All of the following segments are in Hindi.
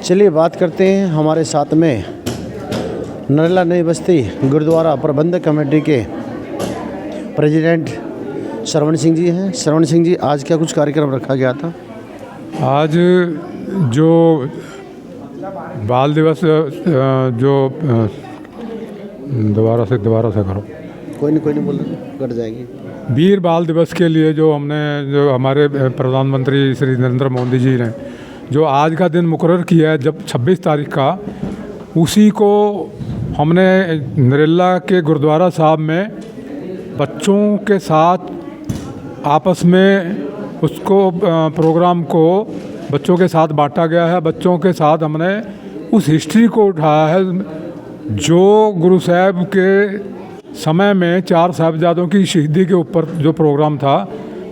चलिए बात करते हैं हमारे साथ में नरेला नई बस्ती गुरुद्वारा प्रबंधक कमेटी के प्रेसिडेंट श्रवण सिंह जी हैं। श्रवण सिंह जी, आज क्या कुछ कार्यक्रम रखा गया था? आज जो बाल दिवस जो दोबारा से करो, कोई नहीं बोल रहे, कट जाएंगे। वीर बाल दिवस के लिए जो हमारे प्रधानमंत्री श्री नरेंद्र मोदी जी ने जो आज का दिन मुकर्रर किया है, जब 26 तारीख का, उसी को हमने नरेला के गुरुद्वारा साहब में बच्चों के साथ आपस में उसको प्रोग्राम को बच्चों के साथ बांटा गया है। बच्चों के साथ हमने उस हिस्ट्री को उठाया है जो गुरु साहब के समय में 4 साहिबजादों की शहीदी के ऊपर जो प्रोग्राम था,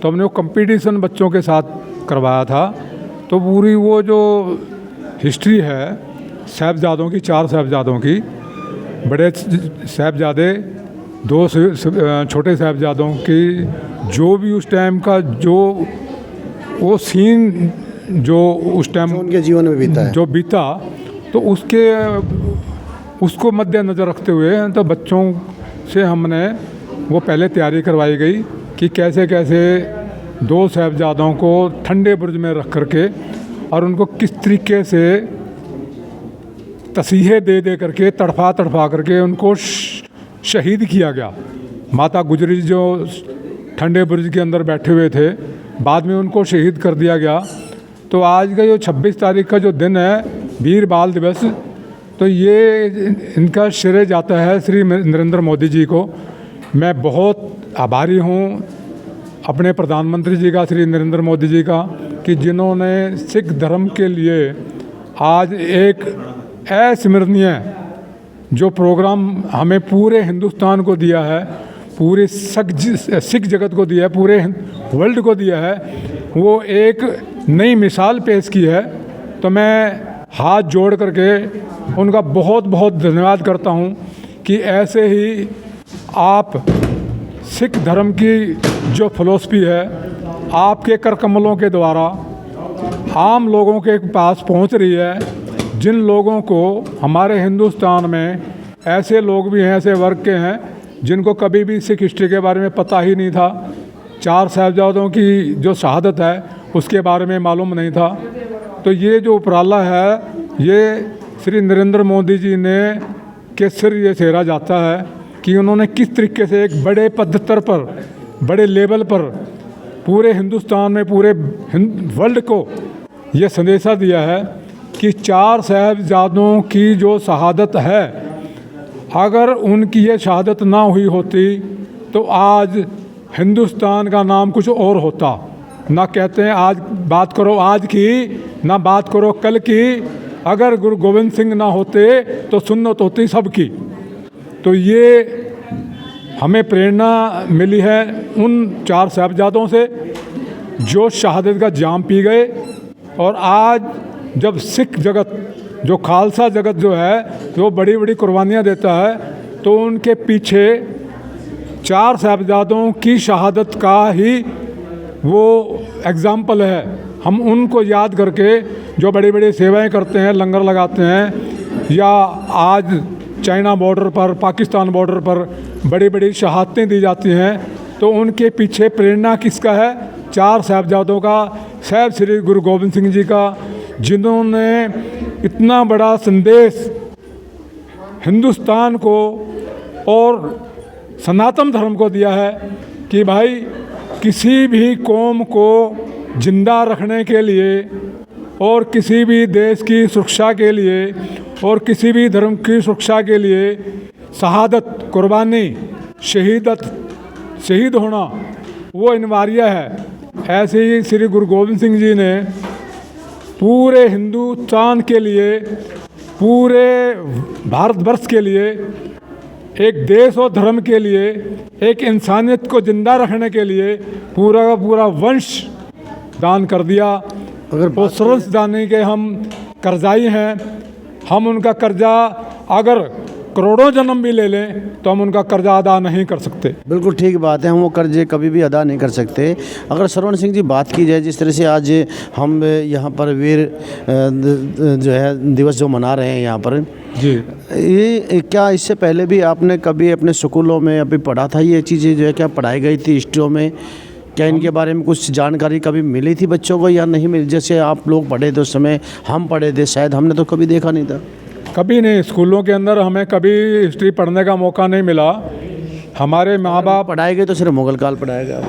तो हमने वो कंपटीशन बच्चों के साथ करवाया था। तो पूरी वो जो हिस्ट्री है साहिबजादों की, 4 साहिबजादों की, बड़े साहिबजादे, 2 छोटे साहिबजादों की, जो भी उस टाइम का जो वो सीन जो उस टाइम उनके जीवन में बीता है, जो बीता, तो उसको मद्देनज़र रखते हुए तो बच्चों से हमने वो पहले तैयारी करवाई गई कि कैसे कैसे 2 साहिबजादों को ठंडे बुर्ज में रख करके और उनको किस तरीके से तसीहे दे करके तड़फा करके उनको शहीद किया गया। माता गुजरी जो ठंडे बुर्ज के अंदर बैठे हुए थे, बाद में उनको शहीद कर दिया गया। तो आज का जो 26 तारीख का जो दिन है वीर बाल दिवस, तो ये इनका श्रेय जाता है श्री नरेंद्र मोदी जी को। मैं बहुत आभारी हूँ अपने प्रधानमंत्री जी का, श्री नरेंद्र मोदी जी का, कि जिन्होंने सिख धर्म के लिए आज एक अस्मरणीय जो प्रोग्राम हमें पूरे हिंदुस्तान को दिया है, पूरे सिख जगत को दिया है, पूरे वर्ल्ड को दिया है, वो एक नई मिसाल पेश की है। तो मैं हाथ जोड़ करके उनका बहुत बहुत धन्यवाद करता हूँ कि ऐसे ही आप सिख धर्म की जो फिलॉसफी है आपके कर कमलों के द्वारा आम लोगों के पास पहुँच रही है। जिन लोगों को हमारे हिंदुस्तान में ऐसे लोग भी हैं, ऐसे वर्ग के हैं जिनको कभी भी सिख हिस्ट्री के बारे में पता ही नहीं था, 4 साहिबजादों की जो शहादत है उसके बारे में मालूम नहीं था। तो ये जो उपराला है ये श्री नरेंद्र मोदी जी ने के सिर ये सेरा जाता है कि उन्होंने किस तरीके से एक बड़े पद्धति पर, बड़े लेवल पर पूरे हिंदुस्तान में, पूरे वर्ल्ड को ये संदेशा दिया है कि 4 साहिबजादों की जो शहादत है, अगर उनकी ये शहादत ना हुई होती तो आज हिंदुस्तान का नाम कुछ और होता। ना कहते हैं आज बात करो आज की, ना बात करो कल की, अगर गुरु गोविंद सिंह ना होते तो सुन्नत होती सबकी। तो ये हमें प्रेरणा मिली है उन 4 साहिबजादों से जो शहादत का जाम पी गए। और आज जब सिख जगत, जो खालसा जगत जो है, जो बड़ी बड़ी कुर्बानियाँ देता है, तो उनके पीछे 4 साहिबजादों की शहादत का ही वो एग्ज़ाम्पल है। हम उनको याद करके जो बड़ी बड़ी सेवाएं करते हैं, लंगर लगाते हैं, या आज चाइना बॉर्डर पर, पाकिस्तान बॉर्डर पर बड़ी बड़ी शहादतें दी जाती हैं, तो उनके पीछे प्रेरणा किसका है? 4 साहिबजादों का, साहिब श्री गुरु गोविंद सिंह जी का, जिन्होंने इतना बड़ा संदेश हिंदुस्तान को और सनातन धर्म को दिया है कि भाई किसी भी कौम को जिंदा रखने के लिए और किसी भी देश की सुरक्षा के लिए और किसी भी धर्म की सुरक्षा के लिए शहादत, कुर्बानी, शहीद होना वो अनिवार्य है। ऐसे ही श्री गुरु गोविंद सिंह जी ने पूरे हिंदुस्तान के लिए, पूरे भारतवर्ष के लिए, एक देश और धर्म के लिए, एक इंसानियत को जिंदा रखने के लिए पूरा का पूरा वंश दान कर दिया। अगर वो सरस दाने के हम कर्जाई हैं, हम उनका कर्जा अगर करोड़ों जन्म भी ले लें तो हम उनका कर्जा अदा नहीं कर सकते। बिल्कुल ठीक बात है, हम वो कर्जे कभी भी अदा नहीं कर सकते। अगर सरवण सिंह जी बात की जाए, जिस तरह से आज हम यहाँ पर वीर जो है दिवस जो मना रहे हैं यहाँ पर जी, ये क्या इससे पहले भी आपने कभी अपने स्कूलों में अभी पढ़ा था, ये चीज़ें जो है क्या पढ़ाई गई थी हिस्ट्रियों में? क्या इनके बारे में कुछ जानकारी कभी मिली थी बच्चों को या नहीं मिली? जैसे आप लोग पढ़े थे उस समय, हम पढ़े थे, शायद हमने तो कभी देखा नहीं था। कभी नहीं, स्कूलों के अंदर हमें कभी हिस्ट्री पढ़ने का मौका नहीं मिला। हमारे माँ बाप पढ़ाए गए तो सिर्फ मुगल काल पढ़ाया गया।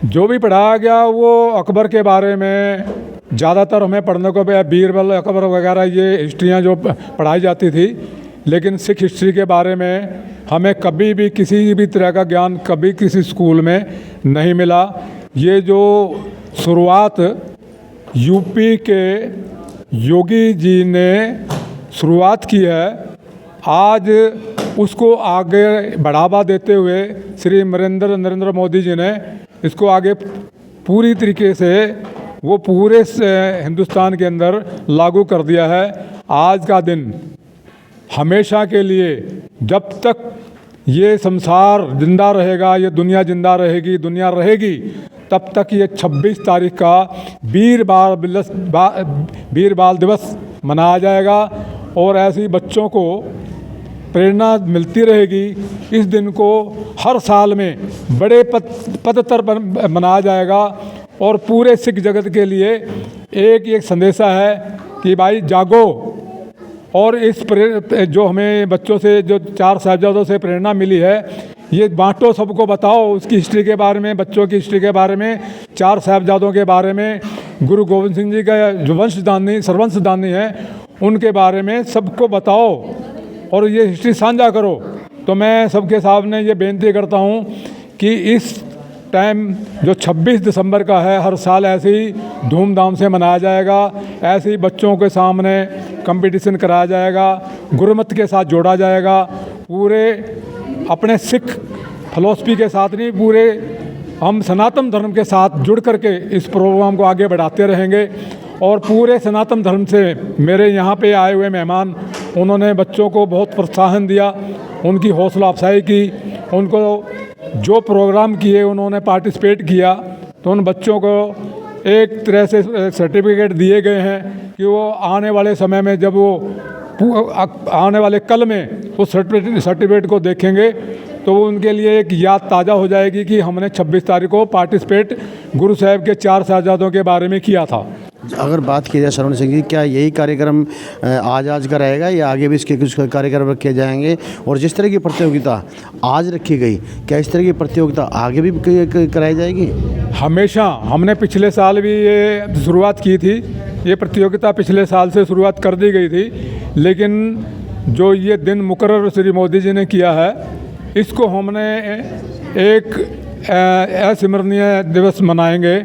जो भी पढ़ाया गया वो अकबर के बारे में ज़्यादातर हमें पढ़ने को, बीरबल अकबर वगैरह ये हिस्ट्रियाँ जो पढ़ाई जाती थी, लेकिन सिख हिस्ट्री के बारे में हमें कभी भी किसी भी तरह का ज्ञान कभी किसी स्कूल में नहीं मिला। ये जो शुरुआत यूपी के योगी जी ने शुरुआत की है, आज उसको आगे बढ़ावा देते हुए श्री नरेंद्र मोदी जी ने इसको आगे पूरी तरीके से वो पूरे हिंदुस्तान के अंदर लागू कर दिया है। आज का दिन हमेशा के लिए, जब तक ये संसार जिंदा रहेगा, ये दुनिया जिंदा रहेगी, दुनिया रहेगी, तब तक ये 26 तारीख का वीर बाल दिवस मनाया जाएगा। और ऐसे ही बच्चों को प्रेरणा मिलती रहेगी। इस दिन को हर साल में बड़े पद्धर पर मनाया जाएगा और पूरे सिख जगत के लिए एक संदेशा है कि भाई जागो। और इस जो हमें बच्चों से, जो 4 साहिबजादों से प्रेरणा मिली है, ये बांटो, सबको बताओ उसकी हिस्ट्री के बारे में, बच्चों की हिस्ट्री के बारे में, 4 साहिबजादों के बारे में, गुरु गोविंद सिंह जी का जो वंशदानी सर्वंशदानी है उनके बारे में सबको बताओ और ये हिस्ट्री साझा करो। तो मैं सबके सामने ये बेनती करता हूँ कि इस टाइम जो 26 दिसंबर का है, हर साल ऐसे ही धूमधाम से मनाया जाएगा। ऐसे ही बच्चों के सामने कंपटीशन कराया जाएगा, गुरुमत के साथ जोड़ा जाएगा। पूरे अपने सिख फिलॉसफी के साथ नहीं, पूरे हम सनातन धर्म के साथ जुड़ करके इस प्रोग्राम को आगे बढ़ाते रहेंगे। और पूरे सनातन धर्म से मेरे यहाँ पे आए हुए मेहमान, उन्होंने बच्चों को बहुत प्रोत्साहन दिया, उनकी हौसला अफजाई की, उनको जो प्रोग्राम किए उन्होंने पार्टिसिपेट किया। तो उन बच्चों को एक तरह से सर्टिफिकेट दिए गए हैं कि वो आने वाले समय में, जब वो आने वाले कल में उस सर्टिफिकेट को देखेंगे तो वो उनके लिए एक याद ताज़ा हो जाएगी कि हमने 26 तारीख को पार्टिसिपेट गुरु साहब के 4 साहिबजादों के बारे में किया था। अगर बात की जाए सरवण सिंह जी, क्या यही कार्यक्रम आज का रहेगा या आगे भी इसके कुछ कार्यक्रम रखे जाएंगे? और जिस तरह की प्रतियोगिता आज रखी गई, क्या इस तरह की प्रतियोगिता आगे भी कराई जाएगी? हमेशा हमने पिछले साल भी ये शुरुआत की थी, ये प्रतियोगिता पिछले साल से शुरुआत कर दी गई थी, लेकिन जो ये दिन मुकर्रर श्री मोदी जी ने किया है, इसको हमने एक अस्मरणीय दिवस मनाएंगे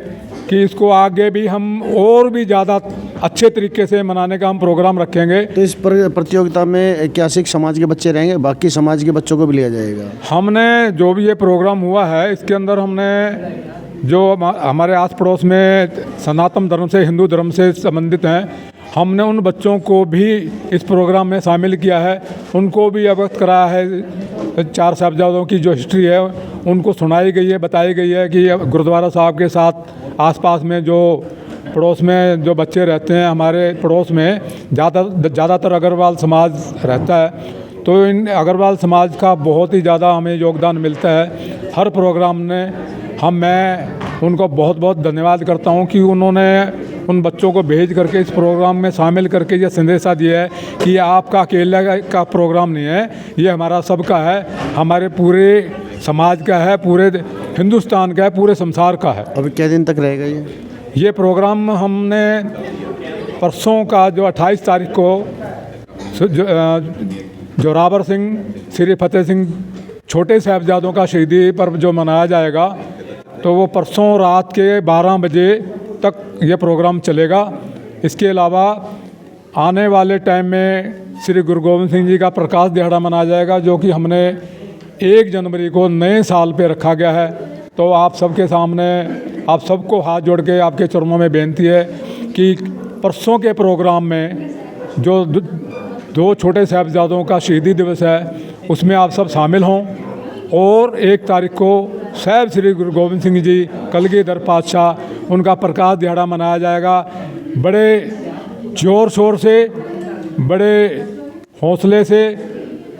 कि इसको आगे भी हम और भी ज़्यादा अच्छे तरीके से मनाने का हम प्रोग्राम रखेंगे। तो इस प्रतियोगिता में क्या सिख समाज के बच्चे रहेंगे, बाकी समाज के बच्चों को भी लिया जाएगा? हमने जो भी ये प्रोग्राम हुआ है, इसके अंदर हमने जो हमारे आस पड़ोस में सनातन धर्म से, हिंदू धर्म से संबंधित हैं, हमने उन बच्चों को भी इस प्रोग्राम में शामिल किया है। उनको भी अवगत कराया है, 4 साहिबजादों की जो हिस्ट्री है उनको सुनाई गई है, बताई गई है कि गुरुद्वारा साहब के साथ आसपास में जो पड़ोस में जो बच्चे रहते हैं, हमारे पड़ोस में ज़्यादातर अग्रवाल समाज रहता है। तो इन अग्रवाल समाज का बहुत ही ज़्यादा हमें योगदान मिलता है हर प्रोग्राम में। मैं उनको बहुत बहुत धन्यवाद करता हूँ कि उन्होंने उन बच्चों को भेज करके इस प्रोग्राम में शामिल करके ये संदेशा दिया है कि आपका अकेले का प्रोग्राम नहीं है, ये हमारा सबका है, हमारे पूरे समाज का है, पूरे हिंदुस्तान का है, पूरे संसार का है। अभी क्या दिन तक रहेगा ये प्रोग्राम? हमने परसों का जो 28 तारीख को जोरावर सिंह, श्री फतेह सिंह छोटे साहिबजादों का शहीदी पर्व जो मनाया जाएगा, तो वो परसों रात के 12 बजे तक ये प्रोग्राम चलेगा। इसके अलावा आने वाले टाइम में श्री गुरु गोविंद सिंह जी का प्रकाश दिहाड़ा मनाया जाएगा, जो कि हमने 1 जनवरी को नए साल पे रखा गया है। तो आप सबके सामने, आप सबको हाथ जोड़ के आपके चरणों में बेनती है कि परसों के प्रोग्राम में जो 2 छोटे साहिबजादों का शहीदी दिवस है, उसमें आप सब शामिल हों। और 1 तारीख को साहिब श्री गुरु गोबिंद सिंह जी कलगीधर पातशाह, उनका प्रकाश दिहाड़ा मनाया जाएगा। बड़े ज़ोर शोर से, बड़े हौसले से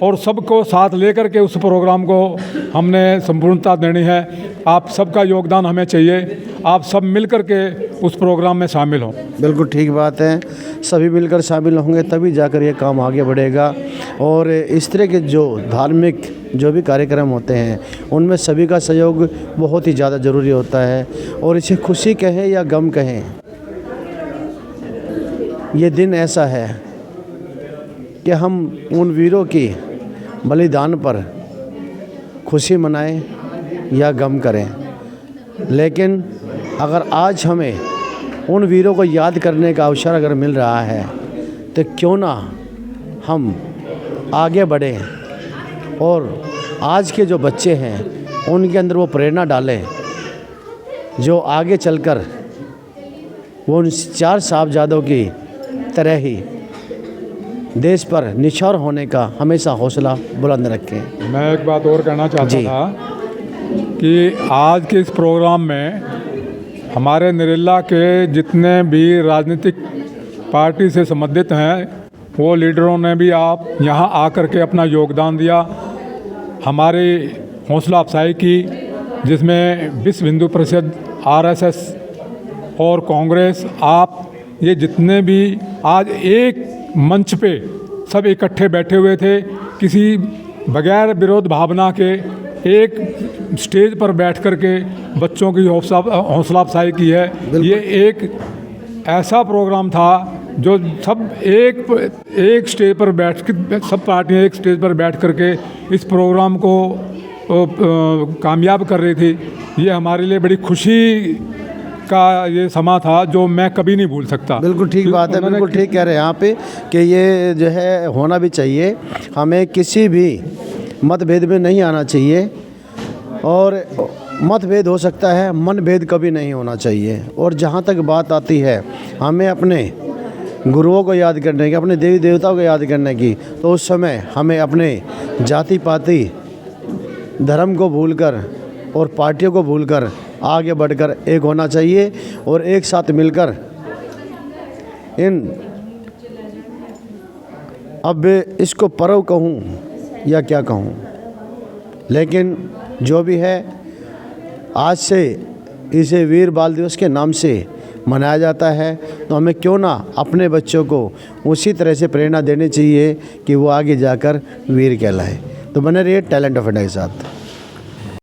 और सबको साथ लेकर के उस प्रोग्राम को हमने संपूर्णता देनी है। आप सबका योगदान हमें चाहिए, आप सब मिल कर के उस प्रोग्राम में शामिल हों। बिल्कुल ठीक बात है, सभी मिलकर शामिल होंगे तभी जाकर ये काम आगे बढ़ेगा। और इस तरह के जो धार्मिक जो भी कार्यक्रम होते हैं उनमें सभी का सहयोग बहुत ही ज़्यादा ज़रूरी होता है। और इसे खुशी कहें या गम कहें, ये दिन ऐसा है कि हम उन वीरों की बलिदान पर खुशी मनाएं या गम करें। लेकिन अगर आज हमें उन वीरों को याद करने का अवसर अगर मिल रहा है तो क्यों ना हम आगे बढ़ें और आज के जो बच्चे हैं उनके अंदर वो प्रेरणा डालें जो आगे चलकर वो उन 4 साहबजादों की तरह ही देश पर निछावर होने का हमेशा हौसला बुलंद रखें। मैं एक बात और कहना चाहता था कि आज के इस प्रोग्राम में हमारे नरेला के जितने भी राजनीतिक पार्टी से संबंधित हैं वो लीडरों ने भी आप यहाँ आकर के अपना योगदान दिया, हमारी हौसला अफजाई की, जिसमें विश्व हिंदू परिषद, RSS और कांग्रेस, आप ये जितने भी आज एक मंच पे सब इकट्ठे बैठे हुए थे, किसी बगैर विरोध भावना के एक स्टेज पर बैठ कर के बच्चों की हौसला अफजाई की है। ये एक ऐसा प्रोग्राम था जो सब एक स्टेज पर बैठ के, सब पार्टियां एक स्टेज पर बैठ कर के इस प्रोग्राम को कामयाब कर रही थी। ये हमारे लिए बड़ी खुशी का ये समा था जो मैं कभी नहीं भूल सकता। बिल्कुल ठीक बात है, बिल्कुल ठीक कह रहे हैं यहाँ पे कि ये जो है होना भी चाहिए। हमें किसी भी मतभेद में नहीं आना चाहिए और मतभेद हो सकता है, मनभेद कभी नहीं होना चाहिए। और जहाँ तक बात आती है हमें अपने गुरुओं को याद करने की, अपने देवी देवताओं को याद करने की, तो उस समय हमें अपने जाति पाति धर्म को भूलकर और पार्टियों को भूलकर आगे बढ़कर एक होना चाहिए और एक साथ मिलकर अब इसको पर्व कहूँ या क्या कहूँ, लेकिन जो भी है आज से इसे वीर बाल दिवस के नाम से मनाया जाता है, तो हमें क्यों ना अपने बच्चों को उसी तरह से प्रेरणा देनी चाहिए कि वो आगे जाकर वीर कहलाए। तो बने रहिए टैलेंट ऑफ इंडिया के साथ।